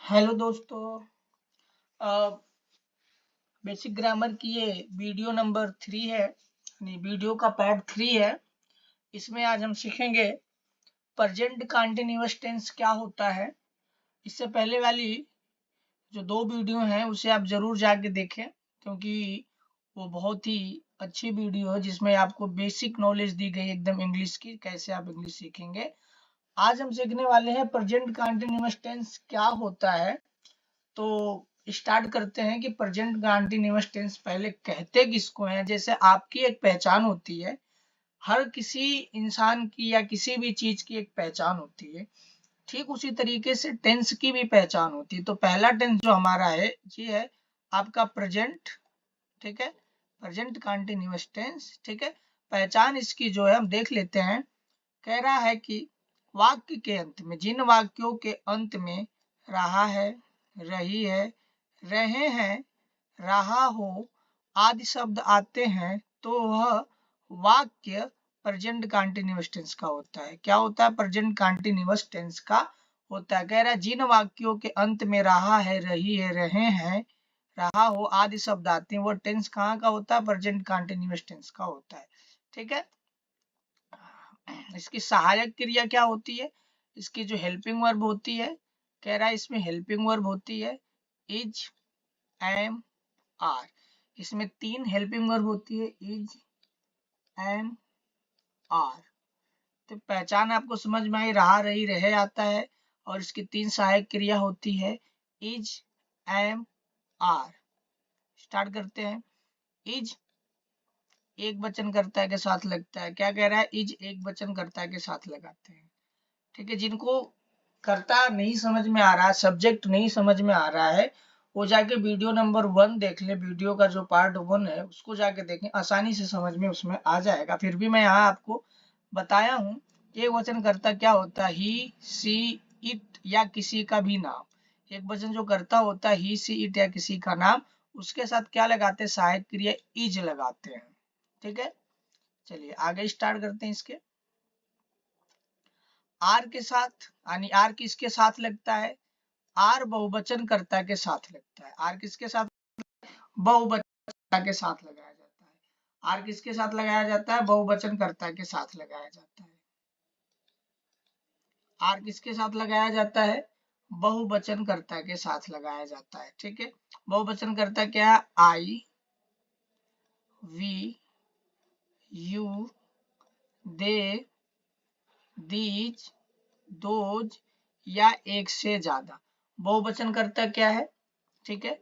Hello दोस्तों। Basic grammar की ये वीडियो नंबर 3 है, यानी वीडियो का पार्ट 3 है। इसमें आज हम सीखेंगे प्रेजेंट कंटीन्यूअस टेंस क्या होता है। इससे पहले वाली जो 2 वीडियो हैं उसे आप जरूर जाके देखें, क्योंकि वो बहुत ही अच्छी वीडियो है जिसमें आपको बेसिक नॉलेज दी गई एकदम इंग्लिश की, कैसे आप इंग्लिश सीखेंगे। आज हम सीखने वाले हैं प्रेजेंट कंटीन्यूअस टेंस क्या होता है। तो स्टार्ट करते हैं कि प्रेजेंट कंटीन्यूअस टेंस पहले कहते किसको हैं। जैसे आपकी एक पहचान होती है, हर किसी इंसान की या किसी भी चीज की एक पहचान होती है, ठीक उसी तरीके से टेंस की भी पहचान होती है। तो पहला टेंस जो हमारा है ये है आपका प्रेजेंट, ठीक है, प्रेजेंट कंटीन्यूअस टेंस, ठीक है। पहचान इसकी जो है हम देख लेते हैं। कह रहा है कि वाक्य के अंत में, जिन वाक्यों के अंत में रहा है, रही है, रहे हैं, रहा हो आदि शब्द आते हैं तो वह वाक्य प्रेजेंट कंटीन्यूअस टेंस का होता है। क्या होता है? प्रेजेंट कंटीन्यूअस टेंस का होता है। कह रहा है जिन वाक्यों के अंत में रहा है, रही है, रहे हैं, रहा हो आदि शब्द आते हैं, वो टेंस कहाँ का होता है? प्रेजेंट कंटीन्यूअस टेंस का होता है, ठीक है। इसकी सहायक क्रिया क्या होती है? इसकी जो हेल्पिंग वर्ब होती है, कह रहा है इसमें हेल्पिंग वर्ब होती है इज, एम, आर। इसमें 3 हेल्पिंग वर्ब होती है, इज, एम, आर। तो पहचान आपको समझ में आई, रहा, रही, रहे आता है, और इसकी 3 सहायक क्रिया होती है इज, एम, आर। स्टार्ट करते हैं। इज एक वचन कर्ता के साथ लगता है। क्या कह रहा है? इज एक वचन कर्ता के साथ लगाते हैं, ठीक है। जिनको कर्ता नहीं समझ में आ रहा है, सब्जेक्ट नहीं समझ में आ रहा है, वो जाके वीडियो नंबर 1 देख ले। वीडियो का जो पार्ट 1 है उसको जाके देखें, आसानी से समझ में उसमें आ जाएगा। फिर भी मैं यहाँ आपको बताया हूँ एक वचन कर्ता क्या होता है। ही, सी, इट या किसी का भी नाम। एक वचन जो कर्ता होता है ही, सी, इट या किसी का नाम, उसके साथ क्या लगाते हैं? सहायक क्रिया इज लगाते हैं, ठीक है। चलिए आगे स्टार्ट करते हैं। इसके आर के साथ, यानी आर किसके साथ लगता है? आर बहुवचन कर्ता के साथ लगता है। आर किसके साथ? बहुवचन के साथ लगाया जाता है। आर किसके साथ लगाया जाता है? बहुवचन कर्ता के साथ लगाया जाता है। आर किसके साथ लगाया जाता है? बहुवचन कर्ता के साथ लगाया जाता है, ठीक है। बहुवचन कर्ता क्या है? I, we, you, they, these, those या एक से ज्यादा। बहुवचन कर्ता क्या है? ठीक है,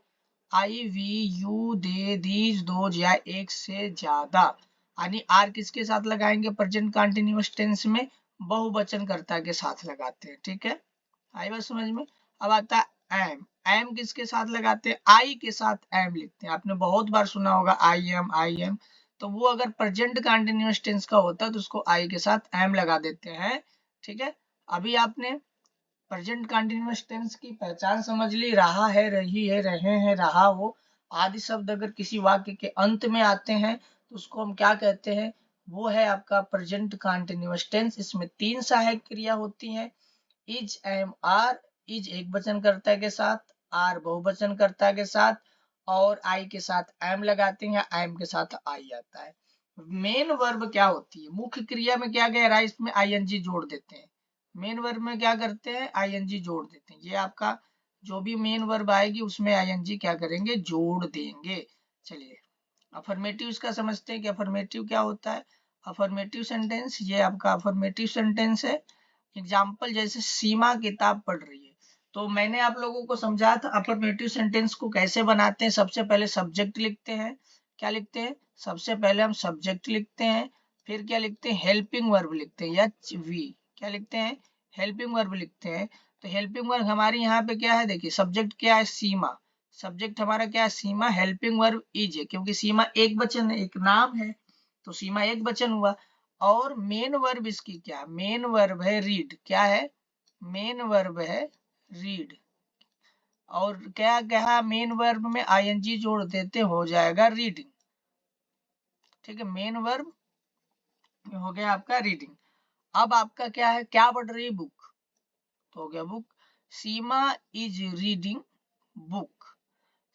I, we, you, they, these, those या एक से ज्यादा। यानी आर किसके साथ लगाएंगे? प्रेजेंट कंटीन्यूअस टेंस में बहुवचन कर्ता के साथ लगाते हैं, ठीक है। आई बात समझ में। अब आता है एम। एम किसके साथ लगाते हैं? आई के साथ एम लिखते हैं। आपने बहुत बार सुना होगा आई एम, आई एम। तो वो अगर प्रेजेंट कंटीन्यूअस टेंस का होता है तो उसको आई के साथ एम लगा देते हैं, ठीक है। अभी आपने प्रेजेंट कंटीन्यूअस टेंस की पहचान समझ ली। रहा है, रही है, रहे हैं, रहा हो आदि शब्द अगर किसी वाक्य के अंत में आते हैं तो उसको हम क्या कहते हैं? वो है आपका प्रेजेंट कंटीन्यूअस टेंस। इसमें 3 सहायक क्रिया होती हैं, इज, एम, आर। इज एक वचन कर्ता के साथ, आर बहुवचन कर्ता के साथ, और आई के साथ एम लगाते हैं, एम के साथ आई आता है। मेन वर्ब क्या होती है? मुख्य क्रिया में क्या कह रहा है? इसमें आईएनजी जोड़ देते हैं। मेन वर्ब में क्या करते हैं? आईएनजी जोड़ देते हैं। ये आपका जो भी मेन वर्ब आएगी उसमें आईएनजी क्या करेंगे? जोड़ देंगे। चलिए अफर्मेटिव इसका समझते हैं कि अफर्मेटिव क्या होता है। अफर्मेटिव सेंटेंस, ये आपका अफर्मेटिव सेंटेंस है। एग्जाम्पल जैसे सीमा किताब पढ़ रही है, तो मैंने आप लोगों को समझाया था अफर्मेटिव सेंटेंस को कैसे बनाते हैं। सबसे पहले सब्जेक्ट लिखते हैं। क्या लिखते हैं? सबसे पहले हम सब्जेक्ट लिखते हैं, फिर क्या लिखते हैं? हेल्पिंग वर्ब लिखते हैं, एच वी। क्या लिखते हैं? हेल्पिंग वर्ब लिखते हैं। तो हेल्पिंग वर्ब हमारे यहाँ पे क्या है? देखिए सब्जेक्ट क्या है? सीमा। सब्जेक्ट हमारा क्या है? सीमा। हेल्पिंग वर्ब इज है, क्योंकि सीमा एक वचन है, एक नाम है, तो सीमा एक वचन हुआ। और मेन वर्ब इसकी क्या है? मेन वर्ब है रीड। क्या है? मेन वर्ब है रीड। और क्या कहा? मेन वर्ब में आईएनजी जोड़ देते हो जाएगा रीडिंग, ठीक है। मेन वर्ब हो गया आपका रीडिंग। अब आपका क्या है? क्या पढ़ रही? बुक, तो हो गया book. Seema is reading book.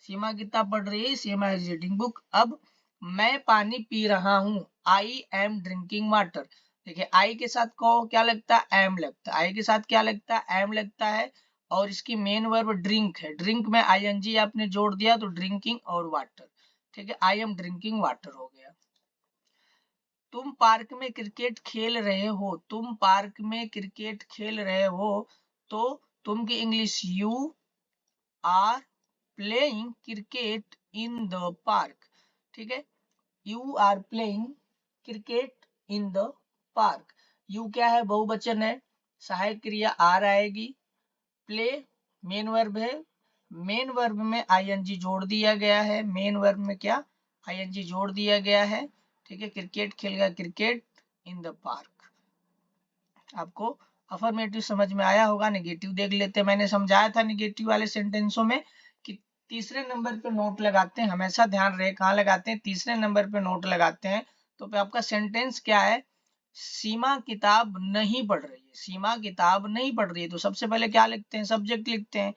Seema कितना पढ़ रही है? Seema is reading book. अब मैं पानी पी रहा हूं, आई एम ड्रिंकिंग वाटर। देखिए आई के साथ को क्या लगता है? एम लगता है। आई के साथ क्या लगता है? एम लगता है। और इसकी मेन वर्ब ड्रिंक है। ड्रिंक में आईएनजी आपने जोड़ दिया तो ड्रिंकिंग और वाटर। ठीक है, आई एम ड्रिंकिंग वाटर हो गया। तुम पार्क में क्रिकेट खेल रहे हो, तुम पार्क में क्रिकेट खेल रहे हो, तो तुम की English you are playing cricket in the park. ठीक है, you are playing cricket in the park. You क्या है? बहुवचन है, सहायक क्रिया आर आएगी। प्ले मेन वर्ब है, मेन वर्ब में आईएनजी जोड़ दिया गया है। मेन वर्ब में क्या? आईएनजी जोड़ दिया गया है। ठीक है, क्रिकेट खेलेगा, क्रिकेट इन द पार्क। आपको अफर्मेटिव समझ में आया होगा। नेगेटिव देख लेते हैं। मैंने समझाया था नेगेटिव वाले सेंटेंसों में कि तीसरे नंबर पे नोट लगाते हैं। हमेशा ध्यान रहे कहाँ लगाते हैं? तीसरे नंबर पे नोट लगाते हैं। तो पे आपका सेंटेंस क्या है? सीमा किताब नहीं पढ़ रही है। सीमा किताब नहीं पढ़ रही है तो सबसे पहले क्या लिखते हैं? सब्जेक्ट लिखते हैं।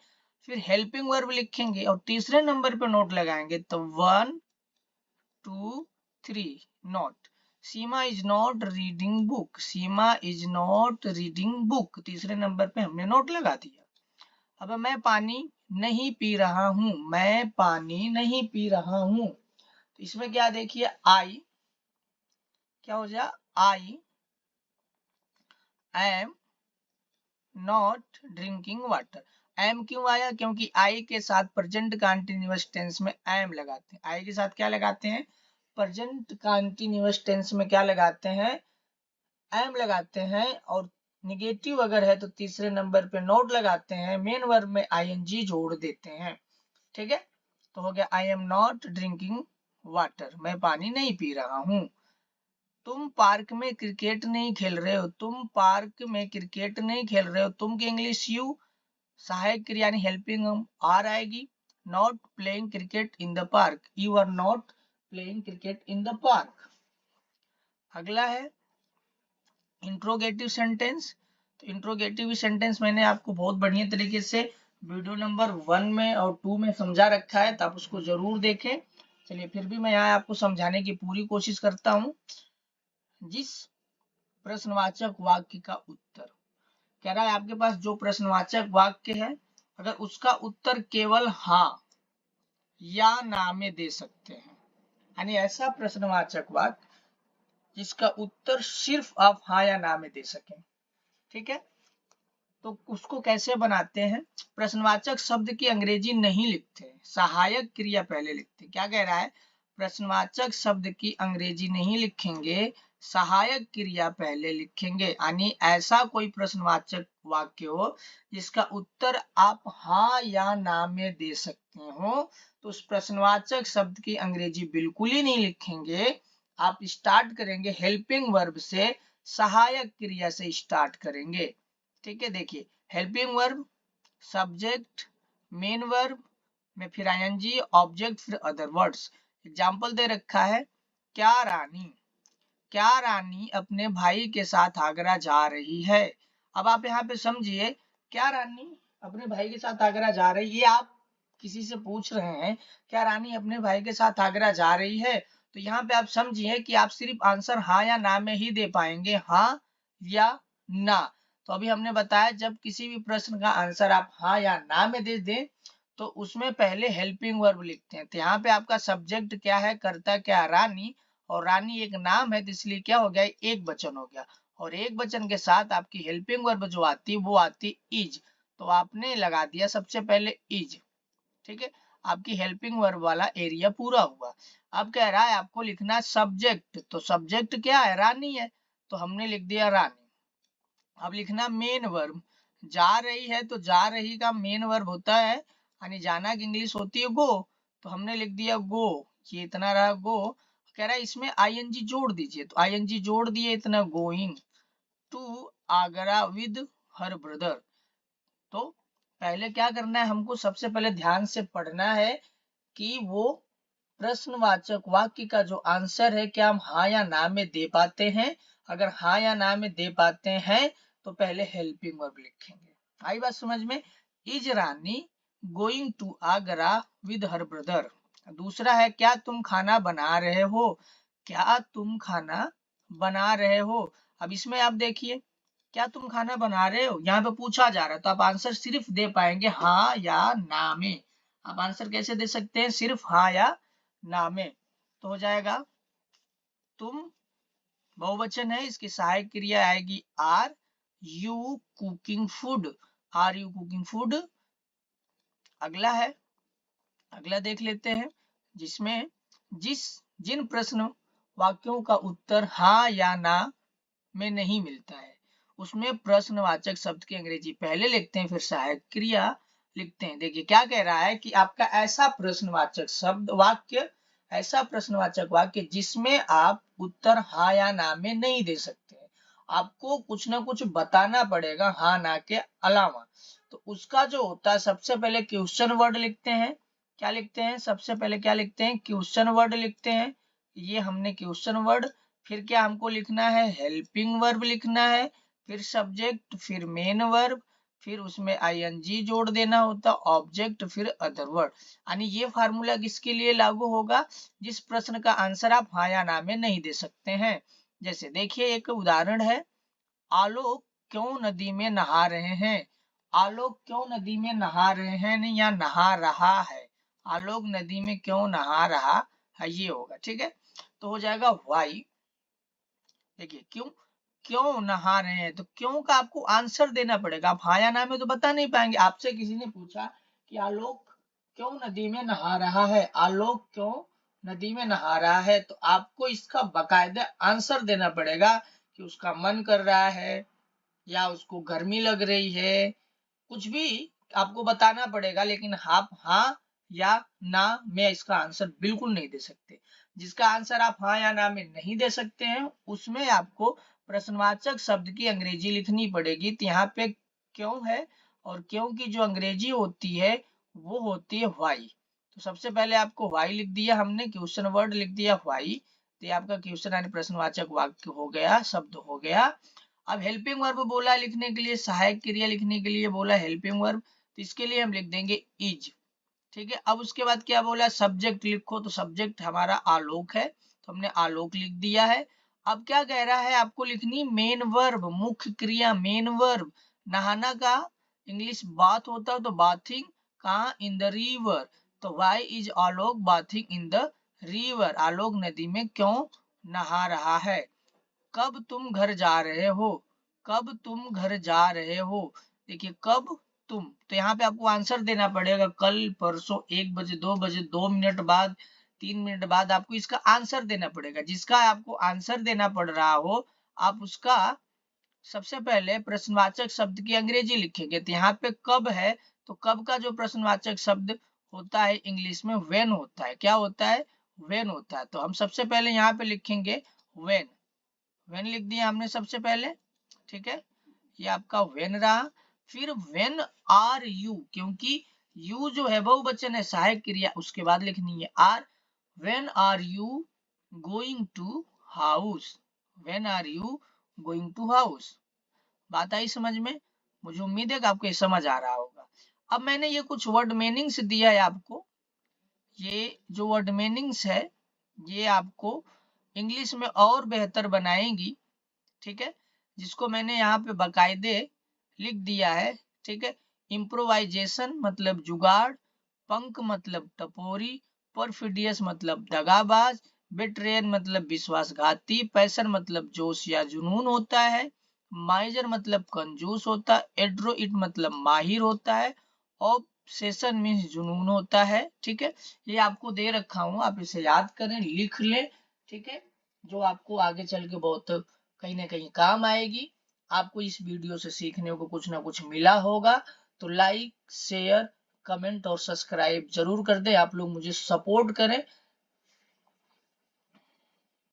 फिर हेल्पिंग वर्ब लिखेंगे और तीसरे नंबर पे नोट लगाएंगे। तो 1 2 3 note. Seema is not reading book. Seema is not reading book, तीसरे नंबर पे हमने नोट लगा दिया। अब मैं पानी नहीं पी रहा हूं, मैं पानी नहीं पी रहा हूं। तो इसमें क्या देखिए? आई क्या हो जाए? I am not drinking water. Am क्यों आया? क्योंकि आई के साथ प्रेजेंट कंटीन्यूअस टेंस में एम लगाते हैं। आई के साथ क्या लगाते हैं? प्रेजेंट कंटीन्यूअस टेंस में क्या लगाते हैं? एम लगाते हैं। और निगेटिव अगर है तो तीसरे नंबर पे नोट लगाते हैं। मेन वर्ब में आईएनजी जोड़ देते हैं। ठीक है, तो हो गया आई एम नॉट ड्रिंकिंग वाटर, मैं पानी नहीं पी रहा हूं। तुम पार्क में क्रिकेट नहीं खेल रहे हो, तुम पार्क में क्रिकेट नहीं खेल रहे हो। तुम की इंग्लिश यू, सहायक क्रिया यानी हेल्पिंग आर आएगी। Not playing cricket in the park, you are not playing cricket in the park. अगला है इंट्रोगेटिव सेंटेंस। तो इंट्रोगेटिव सेंटेंस मैंने आपको बहुत बढ़िया तरीके से वीडियो नंबर 1 में और 2 में समझा रखा है, तो आप उसको जरूर देखें। चलिए फिर भी मैं यहाँ आपको समझाने की पूरी कोशिश करता हूँ। जिस प्रश्नवाचक वाक्य का उत्तर कह रहा है, आपके पास जो प्रश्नवाचक वाक्य है अगर उसका उत्तर केवल हाँ या ना में दे सकते हैं, यानी ऐसा प्रश्नवाचक वाक्य जिसका उत्तर सिर्फ आप हाँ या ना में दे सकें। ठीक है, तो उसको कैसे बनाते हैं? प्रश्नवाचक शब्द की अंग्रेजी नहीं लिखते, सहायक क्रिया पहले लिखते। क्या कह रहा है? प्रश्नवाचक शब्द की अंग्रेजी नहीं लिखेंगे, सहायक क्रिया पहले लिखेंगे। यानी ऐसा कोई प्रश्नवाचक वाक्य हो जिसका उत्तर आप हाँ या ना में दे सकते हो, तो उस प्रश्नवाचक शब्द की अंग्रेजी बिल्कुल ही नहीं लिखेंगे। आप स्टार्ट करेंगे हेल्पिंग वर्ब से, सहायक क्रिया से स्टार्ट करेंगे। ठीक है, देखिए helping verb, subject, main verb में फिर आईएनजी, ऑब्जेक्ट, फिर अदर वर्ड्स। एग्जांपल दे रखा है, क्या रानी अपने भाई के साथ आगरा जा रही है। अब आप यहाँ पे समझिए, क्या रानी अपने भाई के साथ आगरा जा रही है, ये आप किसी से पूछ रहे हैं क्या रानी अपने भाई के साथ आगरा जा रही है, तो यहाँ पे आप समझिए कि आप सिर्फ आंसर हाँ या ना में ही दे पाएंगे, हाँ या ना। तो अभी हमने बताया जब किसी भी प्रश्न का आंसर आप हाँ या ना में दे दें तो उसमें पहले हेल्पिंग वर्ब लिखते हैं। तो यहाँ पे आपका सब्जेक्ट क्या है? करता क्या? रानी। और रानी एक नाम है तो इसलिए क्या हो गया? एक वचन हो गया। और एक वचन के साथ आपकी हेल्पिंग वर्ब जो आती वो आती इज, तो आपने लगा दिया सबसे पहले इज। ठीक है, आपकी हेल्पिंग वर्ब वाला एरिया पूरा हुआ। अब कह रहा है आपको लिखना सब्जेक्ट, तो सब्जेक्ट क्या है? रानी है, तो हमने लिख दिया रानी। अब लिखना मेन वर्ब, जा रही है तो जा रही का मेन वर्ब होता है, यानी जाना की इंग्लिश होती है गो, तो हमने लिख दिया गो। ये इतना रहा गो। कह रहा है इसमें आईएनजी जोड़ दीजिए, तो आईएनजी जोड़ दिए, इतना going to Agra with her brother. तो पहले क्या करना है हमको? सबसे पहले ध्यान से पढ़ना है कि वो प्रश्नवाचक वाक्य का जो आंसर है क्या हम हाँ या ना में दे पाते हैं। अगर हाँ या ना में दे पाते हैं तो पहले हेल्पिंग वर्ब लिखेंगे। आई बात समझ में? Is Rani going to Agra with her brother. दूसरा है क्या तुम खाना बना रहे हो, क्या तुम खाना बना रहे हो। अब इसमें आप देखिए क्या तुम खाना बना रहे हो, यहाँ पे पूछा जा रहा है तो आप आंसर सिर्फ दे पाएंगे हाँ या ना में। आप आंसर कैसे दे सकते हैं, सिर्फ हाँ या ना में। तो हो जाएगा तुम बहुवचन है, इसकी सहायक क्रिया आएगी are you cooking food, are you cooking food. अगला है, अगला देख लेते हैं जिसमें जिन प्रश्न वाक्यों का उत्तर हाँ या ना में नहीं मिलता है उसमें प्रश्नवाचक शब्द की अंग्रेजी पहले लिखते हैं फिर सहायक क्रिया लिखते हैं। देखिए क्या कह रहा है कि आपका ऐसा प्रश्नवाचक शब्द वाक्य, ऐसा प्रश्नवाचक वाक्य जिसमें आप उत्तर हाँ या ना में नहीं दे सकते, आपको कुछ ना कुछ बताना पड़ेगा हाँ ना के अलावा। तो उसका जो होता है सबसे पहले क्वेश्चन वर्ड लिखते हैं। क्या लिखते हैं, सबसे पहले क्या लिखते हैं, क्वेश्चन वर्ड लिखते हैं। ये हमने क्वेश्चन वर्ड, फिर क्या हमको लिखना है, हेल्पिंग वर्ब लिखना है, फिर सब्जेक्ट, फिर मेन वर्ब, फिर उसमें आईएनजी जोड़ देना होता, ऑब्जेक्ट, फिर अदर वर्ड। यानी ये फार्मूला किसके लिए लागू होगा, जिस प्रश्न का आंसर आप हाँ या ना में नहीं दे सकते हैं। जैसे देखिए एक उदाहरण है, आलोक क्यों नदी में नहा रहे हैं। आलोक क्यों नदी में नहा रहे हैं नहीं या नहा रहा है, आलोक नदी में क्यों नहा रहा है ये होगा। ठीक है, तो हो जाएगा व्हाई। देखिए क्यों, क्यों नहा रहे हैं तो क्यों का आपको आंसर देना पड़ेगा, आप हाँ या ना में तो बता नहीं पाएंगे। आपसे किसी ने पूछा कि आलोक क्यों नदी में नहा रहा है, आलोक क्यों नदी में नहा रहा है, तो आपको इसका बकायदा आंसर देना पड़ेगा कि उसका मन कर रहा है या उसको गर्मी लग रही है, कुछ भी आपको बताना पड़ेगा। लेकिन आप हाँ या ना में इसका आंसर बिल्कुल नहीं दे सकते। जिसका आंसर आप हाँ या ना में नहीं दे सकते हैं उसमें आपको प्रश्नवाचक शब्द की अंग्रेजी लिखनी पड़ेगी। तो यहाँ पे क्यों है और क्यों की जो अंग्रेजी होती है वो होती है व्हाई। तो सबसे पहले आपको व्हाई लिख दिया हमने, क्वेश्चन वर्ड लिख दिया व्हाई, तो ये आपका क्वेश्चन यानी प्रश्नवाचक वाक्य हो गया, शब्द हो गया। अब हेल्पिंग वर्ब बोला लिखने के लिए, सहायक क्रिया लिखने के लिए बोला हेल्पिंग वर्ब, तो इसके लिए हम लिख देंगे इज। ठीक है, अब उसके बाद क्या बोला, सब्जेक्ट लिखो, तो सब्जेक्ट हमारा आलोक है तो हमने आलोक लिख दिया है। अब क्या कह रहा है, आपको लिखनी मेन वर्ब, मुख्य क्रिया मेन वर्ब। नहाना का इंग्लिश बाथ होता है तो बाथिंग कहाँ, इन द रिवर, तो why is Alok bathing in the river, Alok नदी में क्यों नहा रहा है। कब तुम घर जा रहे हो, कब तुम घर जा रहे हो। देखिए कब तुम, तो यहाँ पे आपको आंसर देना पड़ेगा कल, परसों, 1 बजे, 2 बजे, 2 मिनट बाद, 3 मिनट बाद, आपको इसका आंसर देना पड़ेगा। जिसका आपको आंसर देना पड़ रहा हो आप उसका सबसे पहले प्रश्नवाचक शब्द की अंग्रेजी लिखेंगे। तो यहाँ पे कब है तो कब का जो प्रश्नवाचक शब्द होता है इंग्लिश में व्हेन होता है। क्या होता है, व्हेन होता है। तो हम सबसे पहले यहाँ पे लिखेंगे व्हेन, व्हेन लिख दिया हमने सबसे पहले। ठीक है, ये आपका व्हेन रहा। फिर व्हेन आर यू, क्योंकि यू जो है बहुवचन है, सहायक क्रिया उसके बाद लिखनी है are. When are you going to house, when are you going to house. बात आई समझ में, मुझे उम्मीद है कि आपको ये समझ आ रहा होगा। अब मैंने ये कुछ वर्ड मीनिंग्स दिया है आपको, ये जो वर्ड मीनिंग्स है ये आपको इंग्लिश में और बेहतर बनाएंगी। ठीक है, जिसको मैंने यहाँ पे बकायदे लिख दिया है। ठीक है, इम्प्रोवाइजेशन मतलब जुगाड़, पंक मतलब टपोरी, परफिडियस मतलब दगाबाज, बेट्रेयर मतलब विश्वासघाती, पैशन मतलब जोश या जुनून होता है, माइजर मतलब कंजूस होता है, एड्रोइट मतलब माहिर होता है, ऑब्सेशन मीन्स जुनून होता है। ठीक है, ये आपको दे रखा हूं, आप इसे याद करें, लिख लें। ठीक है, जो आपको आगे चल के बहुत कहीं ना कहीं काम आएगी। आपको इस वीडियो से सीखने को कुछ ना कुछ मिला होगा तो लाइक, शेयर, कमेंट और सब्सक्राइब जरूर कर दें। आप लोग मुझे सपोर्ट करें